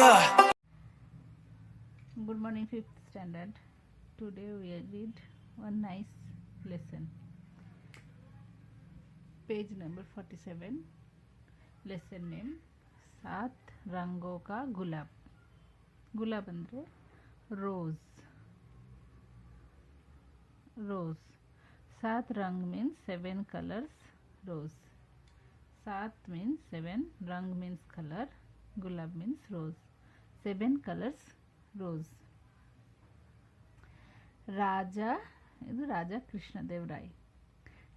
Yeah. Good morning, 5th standard. Today we read one nice lesson. Page number 47. Lesson name सात रंगों का गुलाब. गुलाब अंदरे रोज. रोज. सात रंग means 7 colors. Rose. सात means 7. रंग means color. गुलाब means rose. 7 colors rose. राजा कृष्णदेव राय.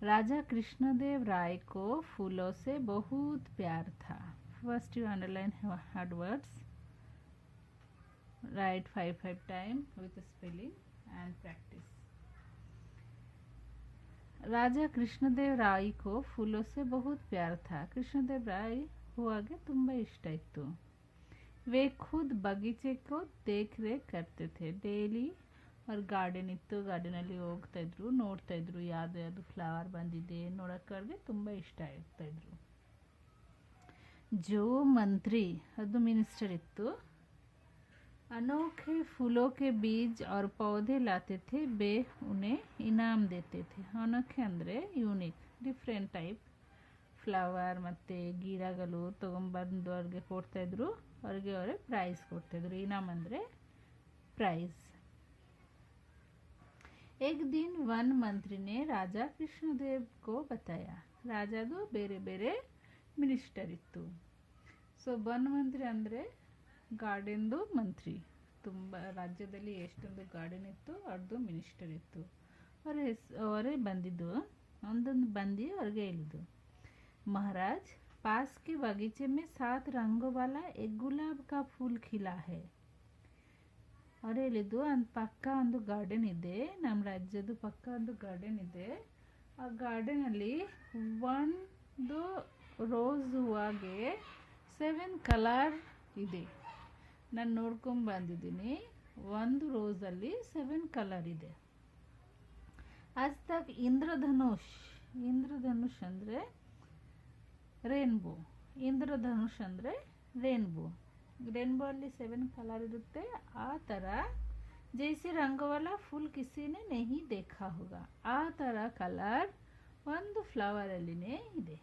राजा कृष्णदेव राय को फूलों से बहुत प्यार था. First you underline hard words. Right 5 time with spelling and practice. Raja Krishnadeva Raya को फूलों से बहुत प्यार था. कृष्णदेव राय हुआगे ತುಂಬಾ ಇಷ್ಟ ಇತ್ತು. वे खुद बगीचे को देख रेख करते थे. ಡೈಲಿ ಅವ್ರ ಗಾರ್ಡನ್ ಇತ್ತು. ಗಾರ್ಡನಲ್ಲಿ ಹೋಗ್ತಾ ಇದ್ರು, ನೋಡ್ತಾ ಇದ್ರು ಯಾವ್ದು ಯಾವ್ದು ಫ್ಲವರ್ ಬಂದಿದೆ ನೋಡಕ್ಕೆ. ಅವ್ರಿಗೆ ತುಂಬ ಇಷ್ಟ ಆಗ್ತಾ ಇದ್ರು. जो मंत्री ಅದು ಮಿನಿಸ್ಟರ್ ಇತ್ತು. अनोखे फूलों के बीज और पौधे लाते थे. वे उन्हें इनाम देते थे. अनोखे ಅಂದರೆ ಯೂನಿಕ್, ಡಿಫ್ರೆಂಟ್ ಟೈಪ್ ಫ್ಲವರ್ ಮತ್ತು ಗಿಡಗಳು ತೊಗೊಂಬಂದು ಅವ್ರಿಗೆ ಕೊಡ್ತಾಯಿದ್ರು. ಅವ್ರಿಗೆ ಅವರೇ ಪ್ರೈಸ್ ಕೊಡ್ತಾಯಿದ್ರು. ಇನಾಮ್ ಅಂದರೆ ಪ್ರೈಸ್. एक दिन वन मंत्री ने राजा कृष्णदेव को बताया. ರಾಜದು ಬೇರೆ ಬೇರೆ ಮಿನಿಸ್ಟರ್ ಇತ್ತು. ಸೊ वन ಮಂತ್ರಿ ಅಂದರೆ ಗಾರ್ಡನ್ದು ಮಂತ್ರಿ. ತುಂಬ ರಾಜ್ಯದಲ್ಲಿ ಎಷ್ಟೊಂದು ಗಾರ್ಡನ್ ಇತ್ತು ಅವ್ರದ್ದು ಮಿನಿಸ್ಟರ್ ಇತ್ತು. ಅವರೇ ಬಂದಿದ್ದು. ಒಂದೊಂದು ಬಂದು ಅವ್ರಿಗೆ ಹೇಳಿದ್ದು, महाराज पास के बगीचे में 7 रंगों वाला एक गुलाब का फूल खिला है. ಅವ್ರು ಹೇಳಿದ್ದು, ಪಕ್ಕ ಒಂದು ಗಾರ್ಡನ್ ಇದೆ, ನಮ್ಮ ರಾಜ್ಯದ ಪಕ್ಕ ಒಂದು ಗಾರ್ಡನ್ ಇದೆ. ಆ ಗಾರ್ಡನಲ್ಲಿ ಒಂದು ರೋಸ್ ಹೂವಾಗೆ 7 ಕಲರ್ ಇದೆ. ನಾನು ನೋಡ್ಕೊಂಡು ಬಂದಿದ್ದೀನಿ. ಒಂದು ರೋಸಲ್ಲಿ 7 ಕಲರ್ ಇದೆ. ಆಜ್ ತಕ್ ಇಂದ್ರಧನುಷ್ ಅಂದರೆ ರೇನ್ಬೋ. ಇಂದ್ರಧನುಷ್ ಅಂದರೆ ರೇನ್ಬೋ. ರೇನ್ಬೋ ಅಲ್ಲಿ 7 ಕಲರ್ ಇರುತ್ತೆ. ಆ ಥರ ಜೈಸೆ ರಂಗವಾಲ ಫುಲ್ ಕಿಸಿನೇ ನೆಹಿ ದೇಖಾ ಹೋಗ. ಆ ಥರ ಕಲರ್ ಒಂದು ಫ್ಲವರಲ್ಲಿನೇ ಇದೆ.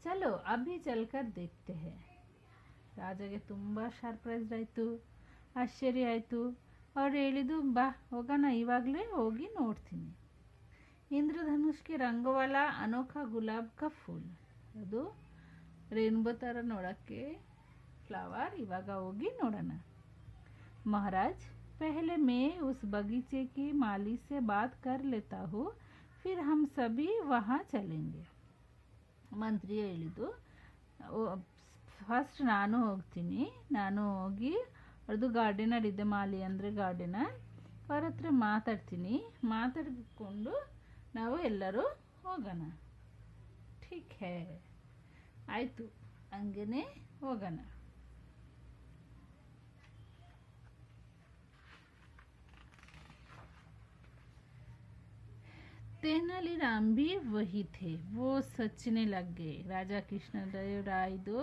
ಚಲೋ ಅಭಿ ಚಲ್ಕರ್ ದೇಖ್ತೆ ಹೈ. ರಾಜಗೆ ತುಂಬ ಸರ್ಪ್ರೈಸ್ ಆಯಿತು, ಆಶ್ಚರ್ಯ ಆಯಿತು. ಅವ್ರು ಹೇಳಿದ್ದು, ಬಾ ಹೋಗೋಣ, ಇವಾಗಲೇ ಹೋಗಿ ನೋಡ್ತೀನಿ. ಇಂದ್ರಧನುಷ್ಗೆ ರಂಗವಾಲ ಅನೋಖಾ ಗುಲಾಬ್ ಕಾ ಫೂಲ್. ಅದು ರೇನ್ಬೋ ಥರ ನೋಡೋಕ್ಕೆ ಫ್ಲವರ್. ಇವಾಗ ಹೋಗಿ ನೋಡೋಣ. महाराज पहले मैं उस बगीचे की माली से बात कर लेता हूँ, फिर हम सभी वहाँ चलेंगे. ಮಂತ್ರಿ ಹೇಳಿದ್ದು, ಫಸ್ಟ್ ನಾನು ಹೋಗ್ತೀನಿ. ನಾನು ಹೋಗಿ ಅವ್ರದ್ದು ಗಾರ್ಡನರ್ ಇದೆ, ಮಾಲಿ ಅಂದರೆ ಗಾರ್ಡನರ್. ಅವ್ರ ಹತ್ರ ಮಾತಾಡಿಕೊಂಡು ನಾವು ಎಲ್ಲರೂ ಹೋಗೋಣ. ಠೀಕ್ ಹೇ, ಆಯಿತು, ಹಂಗೇ ಹೋಗೋಣ. तेनालीराम भी वही थे. वो सचने लग गए. ರಾಜಾ ಕೃಷ್ಣದೇವ ರಾಯ್ದು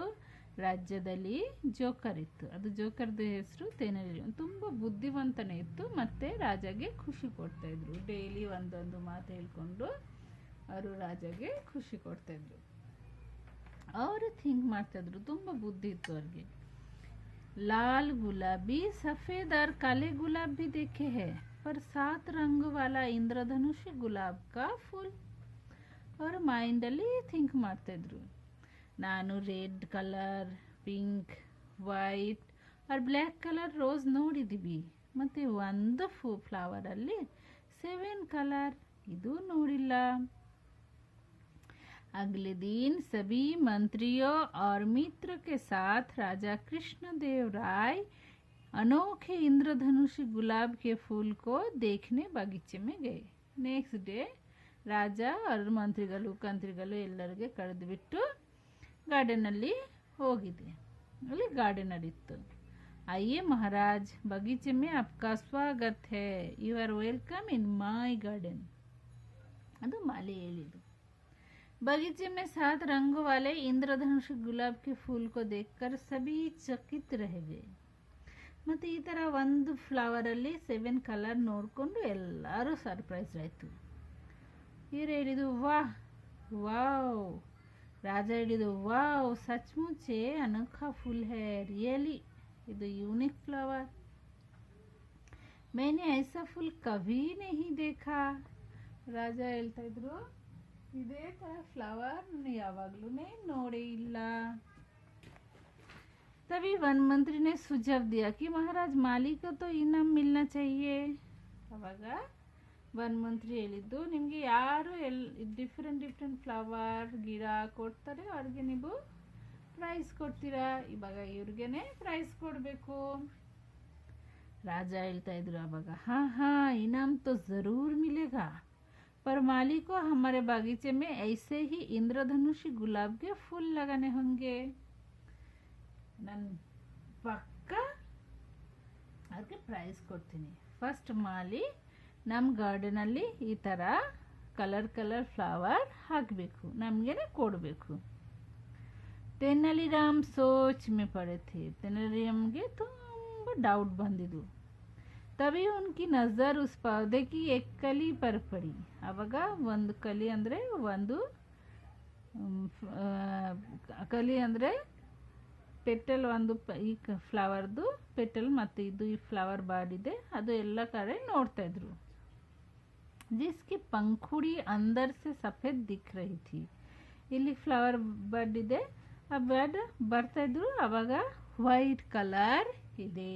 ರಾಜ್ಯದಲ್ಲಿ ಜೋಕರ್ ಇತ್ತು. ಅದು ಜೋಕರ್ದು ಹೆಸರು ತೆನಾಲಿರಾಮ್. ತುಂಬ ಬುದ್ಧಿವಂತನೇ ಇತ್ತು ಮತ್ತು ರಾಜಾಗೆ ಖುಷಿ ಕೊಡ್ತಾಯಿದ್ರು. ಡೈಲಿ ಒಂದೊಂದು ಮಾತು ಹೇಳ್ಕೊಂಡು ಅವರು ರಾಜಾಗೆ ಖುಷಿ ಕೊಡ್ತಾಯಿದ್ರು. ಅವರು ಥಿಂಕ್ ಮಾಡ್ತಾಯಿದ್ರು, ತುಂಬ ಬುದ್ಧಿ ಇತ್ತು ಅವ್ರಿಗೆ. ಲಾಲ್ ಗುಲಾಬಿ ಸಫೇದ್ और काले गुलाब भी देखे हैं, पर 7 रंग वाला इंद्रधनुष गुलाब का फूल. ಅವರು ಮೈಂಡಲ್ಲಿ ಥಿಂಕ್ ಮಾಡ್ತಾಯಿದ್ರು, ನಾನು ರೆಡ್ ಕಲರ್, ಪಿಂಕ್, ವೈಟ್ और ಬ್ಲ್ಯಾಕ್ ಕಲರ್ ರೋಸ್ ನೋಡಿದ್ದೀವಿ, ಮತ್ತು ಒಂದು ಫ್ಲವರಲ್ಲಿ 7 ಕಲರ್ ಇದು ನೋಡಿಲ್ಲ. अगले दिन सभी मंत्रियों और मित्र के साथ राजा कृष्णदेव राय अनोखे इंद्रधनुषी गुलाब के फूल को देखने बगीचे में गए. नेक्स्ट डे ರಾಜ ಅವ್ರ ಮಂತ್ರಿಗಳು ಎಲ್ಲರಿಗೆ ಕರೆದುಬಿಟ್ಟು ಗಾರ್ಡನಲ್ಲಿ ಹೋಗಿದೆ. ಅಲ್ಲಿ ಗಾರ್ಡನರ್ ಇತ್ತು. आइए महाराज, बगीचे में आपका स्वागत है. You are welcome in my garden. ಅದು ಮಾಲಿ ಹೇಳಿದ್ದು. बगीचे में 7 रंगों वाले इंद्रधनुष गुलाब के फूल को देखकर सभी चकित रह गए. ಮತ್ತು ಈ ಥರ ಒಂದು ಫ್ಲವರಲ್ಲಿ 7 ಕಲರ್ ನೋಡಿಕೊಂಡು ಎಲ್ಲರೂ ಸರ್ಪ್ರೈಸ್ ಆಯಿತು. ಇವ್ರು ಹೇಳಿದ್ದು ವಾಹ್ ವಾವ್. ರಾಜ ಹೇಳಿದ್ದು ವಾವ್ ಸಚ್ಮುಚ್ಚೆ ಅನೋಖಾ ಫುಲ್ ಹೈ ರಿಯಲಿ ಇದು ಯೂನಿಕ್ ಫ್ಲವರ್. मैंने ऐसा फूल कभी नहीं देखा. ರಾಜ ಹೇಳ್ತಾ ಇದ್ರು ಇದೇ ಥರ ಫ್ಲವರ್ ನಾನು ಯಾವಾಗಲೂ ನೋಡೇ ಇಲ್ಲ. तभी वन मंत्री ने सुझाव दिया कि महाराज माली को तो इनाम मिलना चाहिए. ಅವಾಗ ವನ್ ಮಂತ್ರಿ ಹೇಳಿದ್ದು ನಿಮಗೆ ಯಾರು ಡಿಫ್ರೆಂಟ್ ಫ್ಲವರ್ ಗಿಡ ಕೊಡ್ತಾರೆ ಅವ್ರಿಗೆ ನೀವು ಪ್ರೈಸ್ ಕೊಡ್ತೀರಾ, ಇವಾಗ ಇವ್ರಿಗೇನೆ ಪ್ರೈಸ್ ಕೊಡಬೇಕು. ರಾಜ ಹೇಳ್ತಾ ಇದ್ರು ಅವಾಗ हाँ इनाम तो ज़रूर मिलेगा पर माली को हमारे बागीचे में ऐसे ही इंद्रधनुषी गुलाब के फूल लगाने होंगे. ನಾನು ಪಕ್ಕ ಅದಕ್ಕೆ ಪ್ರೈಸ್ ಕೊಡ್ತೀನಿ. ಫಸ್ಟ್ ಮಾಲಿ ನಮ್ಮ ಗಾರ್ಡನಲ್ಲಿ ಈ ಥರ ಕಲರ್ ಫ್ಲವರ್ ಹಾಕಬೇಕು, ನಮಗೇನೆ ಕೊಡಬೇಕು. ತೆನಾಲಿರಾಮ್ ಸೋಚ್ ಮೇ ಪಡೆ ಥೆ. ತೆನಾಲಿರಾಮ್ಗೆ ತುಂಬ ಡೌಟ್ ಬಂದಿದ್ದು. ತभी उनकी नज़र उस पौधे की एक कली पर पड़ी. ಆವಾಗ ಒಂದು ಕಲಿ ಅಂದರೆ ಒಂದು ಕಲಿ ಅಂದರೆ ಪೆಟಲ್, ಒಂದು ಈ ಫ್ಲವರ್ದು ಪೆಟಲ್ ಮತ್ತು ಇದು ಈ ಫ್ಲವರ್ ಬಾಡಿದೆ ಅದು ಎಲ್ಲ ಕಡೆ ನೋಡ್ತಾ ಇದ್ರು. जिसकी पंखुड़ी अंदर से सफ़ेद दिख रही थी. ಇಲ್ಲಿ ಫ್ಲವರ್ ಬಡ್ ಇದೆ, ಆ ಬಡ್ ಬರ್ತಾ ಇದ್ರು ಆವಾಗ ವೈಟ್ ಕಲರ್ ಇದೆ.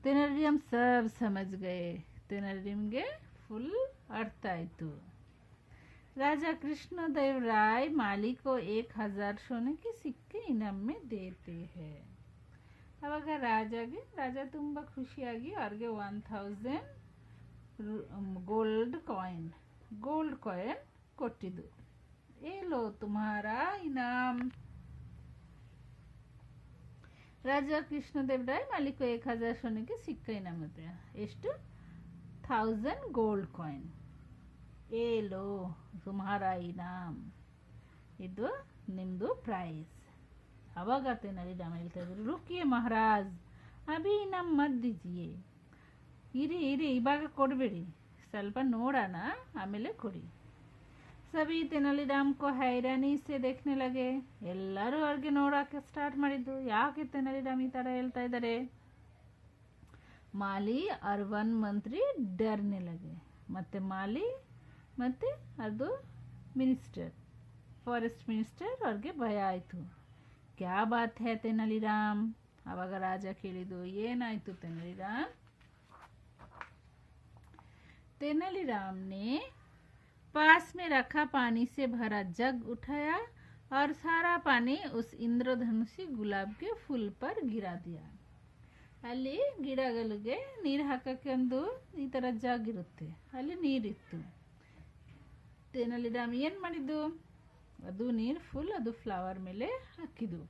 ತೆನಾಲಿರಾಮ್ सब समझ गए. ತೆನಾಲಿರಾಮ್ಗೆ ಫುಲ್ ಅರ್ಥ ಆಯಿತು. राजा कृष्णदेव राय माली को 1000 सोने की सिक्के इनाम में देते हैं. ಅವಾಗ ರಾಜ ತುಂಬ ಖುಷಿಯಾಗಿ ಅವ್ರಿಗೆ 1000 ಗೋಲ್ಡ್ ಕಾಯಿನ್ ಕೊಟ್ಟಿದ್ದು. ಏಲೋ ತುಮಾರಾ ಇನಾಮ್. ರಾಜ ಕೃಷ್ಣದೇವ್ ರಾಯ್ ಮಾಲಿ को 1000 सोने की सिक्का इनाम देते हैं. ಎಷ್ಟು 1000 ಗೋಲ್ಡ್ ಕಾಯಿನ್. ಏಲೋ ತುಮಾರಾ ಇನಾಮ್, ಇದು ನಿಮ್ಮದು ಪ್ರೈಸ್. ಅವಾಗ ತೆನಾಲಿರಾಮ್ ಹೇಳ್ತಾ ಇದ್ರು ರುಕಿಯೇ ಮಹಾರಾಜ್ ಅಭಿ ಇನಾಮ್ ಮತ್ ದೀಜಿಯೇ. ಇರಿ ಇವಾಗ ಕೊಡಬೇಡಿ, ಸ್ವಲ್ಪ ನೋಡೋಣ ಆಮೇಲೆ ಕೊಡಿ. ಸಭಿ ತೆನಾಲಿರಾಮ್ ಕೋ ಹೈರಾನಿ ಸೆ ದೇಖ್ನೆ ಲಗೆ. ಎಲ್ಲರೂ ಅವ್ರಿಗೆ ನೋಡೋಕ್ಕೆ ಸ್ಟಾರ್ಟ್ ಮಾಡಿದ್ದು, ಯಾಕೆ ತೆನಾಲಿರಾಮ್ ಈ ಥರ ಹೇಳ್ತಾ ಇದ್ದಾರೆ. ಮಾಲಿ और वन मंत्री डरने लगे. ಮತ್ತೆ ಮಾಲಿ ಮತ್ತು ಅದು ಫಾರೆಸ್ಟ್ ಮಿನಿಸ್ಟರ್ ಅವ್ರಿಗೆ ಭಯ ಆಯಿತು. ಕ್ಯಾ ಬಾತ್ ಹೈ ತೆನಾಲಿರಾಮ್. ಆವಾಗ ರಾಜ ಕೇಳಿದ್ದು ಏನಾಯಿತು ತೆನಾಲಿರಾಮ್. तेनालीराम ने पास में रखा पानी से भरा जग उठाया और सारा पानी उस इंद्रधनुषी गुलाब के फूल पर गिरा दिया. ಅಲ್ಲಿ ಗಿಡಗಳಿಗೆ ನೀರು ಹಾಕಕ್ಕೆ ಒಂದು ಈ ಥರ ಜಗ್ ಇರುತ್ತೆ, ಅಲ್ಲಿ ನೀರಿತ್ತು. ತೆನಾಲಿರಾಮ್ ಏನು ಮಾಡಿದ್ದು, ಅದು ನೀರು ಫುಲ್ ಅದು ಫ್ಲವರ್ ಮೇಲೆ ಹಾಕಿದ್ದು.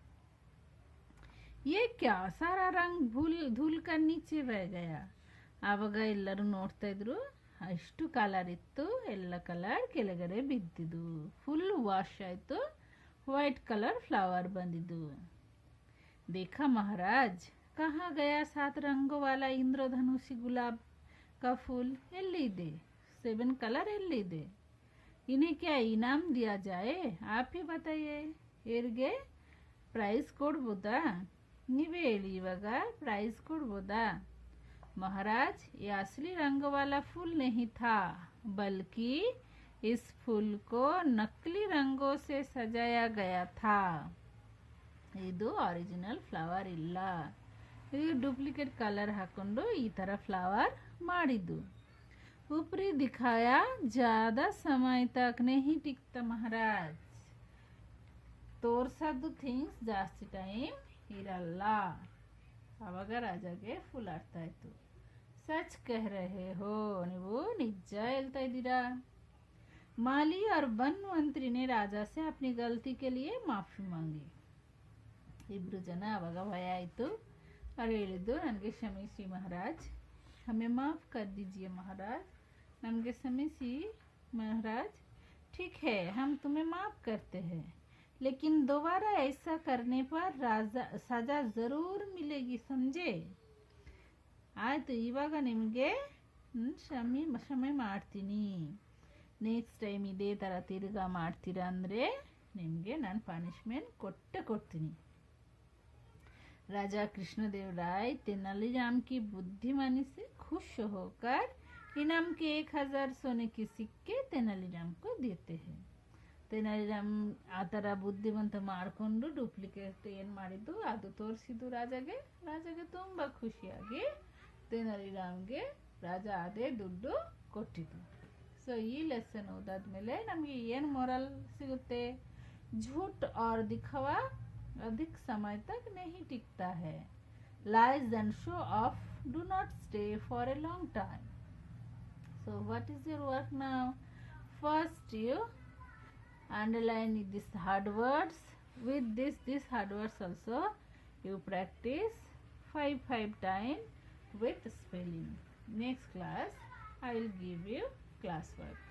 ಏ ಕ್ಯಾ ಸಾರಾ ರಂಗ್ ಧೂಲ್ ಕಾ ನೀಚೆ ಬಹ ಗಯಾ. ಆವಾಗ ಎಲ್ಲರೂ ನೋಡ್ತಾ ಇದ್ರು, ಅಷ್ಟು ಕಲರ್ ಇತ್ತು, ಎಲ್ಲ ಕಲರ್ ಕೆಳಗಡೆ ಬಿದ್ದಿದ್ದು, ಫುಲ್ ವಾಶ್ ಆಯಿತು, ವೈಟ್ ಕಲರ್ ಫ್ಲವರ್ ಬಂದಿದ್ದು. देखा महाराज कहाँ गया 7 रंगों वाला इंद्रधनुषी गुलाब का फूल. ಎಲ್ಲಿದೆ 7 ಕಲರ್ ಎಲ್ಲಿದೆ. इन्हें क्या इनाम दिया जाए आप ही बताइए. ಇವ್ರಿಗೆ ಪ್ರೈಸ್ ಕೊಡ್ಬೋದಾ, ನೀವೇ ಹೇಳಿ ಇವಾಗ ಪ್ರೈಸ್ ಕೊಡ್ಬೋದಾ. महाराज ये असली रंग वाला फूल नहीं था बल्कि इस फूल को नकली रंगों से सजाया गया था. ಇದು ಒರಿಜಿನಲ್ ಫ್ಲವರ್ ಇಲ್ಲ, ಇದು ಡೂಪ್ಲಿಕೇಟ್ ಕಲರ್ ಹಾಕೊಂಡು ಈ ಥರ ಫ್ಲವರ್ ಮಾಡಿದ್ದು. ऊपरी दिखाया ज़्यादा समय तक नहीं टिकता महाराज. ತೋರ್ಸದ್ದು ಥಿಂಗ್ಸ್ ಜಾಸ್ತಿ ಟೈಮ್ ಇರಲ್ಲ. ಆವಾಗ ರಾಜಾಗೆ ಫುಲ್ ಅರ್ಥ ಆಯಿತು. ಸಚ್ ಕಹ ರಹೆ ಹೋ, ನೀವು ನಿಜ ಹೇಳ್ತಾ ಇದ್ದೀರಾ. माली और वन मंत्री ने राजा से अपनी गलती के लिए माफ़ी मांगी. ಇಬ್ಬರು ಜನ ಆವಾಗ ಭಯ ಆಯಿತು. ಅವ್ರು ಹೇಳಿದ್ದು ನನಗೆ ಕ್ಷಮಿಸಿ ಮಹಾರಾಜ್, ಹಮೆ ಮಾಫ್ ಕರ್ ದೀಜಿಯೇ ಮಹಾರಾಜ್, ನಮಗೆ ಕ್ಷಮಿಸಿ ಮಹಾರಾಜ್. ठीक है, हम तुम्हें माफ करते हैं, लेकिन दोबारा ऐसा करने पर सजा जरूर मिलेगी, समझे? ಆಯ್ತು, ಇವಾಗ ನಿಮಗೆ ಕ್ಷಮೆ ಮಾಡ್ತೀನಿ. ನೆಕ್ಸ್ಟ್ ಟೈಮ್ ಇದೇ ಥರ ತಿರ್ಗಾ ಮಾಡ್ತೀರಾ ಅಂದರೆ ನಿಮಗೆ ನಾನು ಪನಿಷ್ಮೆಂಟ್ ಕೊಡ್ತೀನಿ. राजा कृष्णदेव राय तेनालीराम की बुद्धिमानी से खुश होकर इनाम के 1000 सोने के सिक्के तेनालीराम को देते हैं. ತೆನಾಲಿರಾಮ್ ಆ ಥರ ಬುದ್ಧಿವಂತ ಮಾಡಿಕೊಂಡು ಡೂಪ್ಲಿಕೇಟ್ ಏನು ಮಾಡಿದ್ದು ಅದು ತೋರಿಸಿದ್ದು ರಾಜಗೆ ತುಂಬ ಖುಷಿಯಾಗಿ ತೆನಾಲಿರಾಮ್ಗೆ ರಾಜ ಅದೇ ದುಡ್ಡು ಕೊಟ್ಟಿದ್ದು. ಸೊ ಈ ಲೆಸನ್ ಓದಾದ್ಮೇಲೆ ನಮಗೆ ಏನು ಮೊರಲ್ ಸಿಗುತ್ತೆ? झूठ और दिखावा अधिक समय तक नहीं टिकता है. Lies and show off do not stay for a long time. So what is your work now? First you underline these hard words. With these hard words also you practice 5 times with spelling. Next class I will give you class work.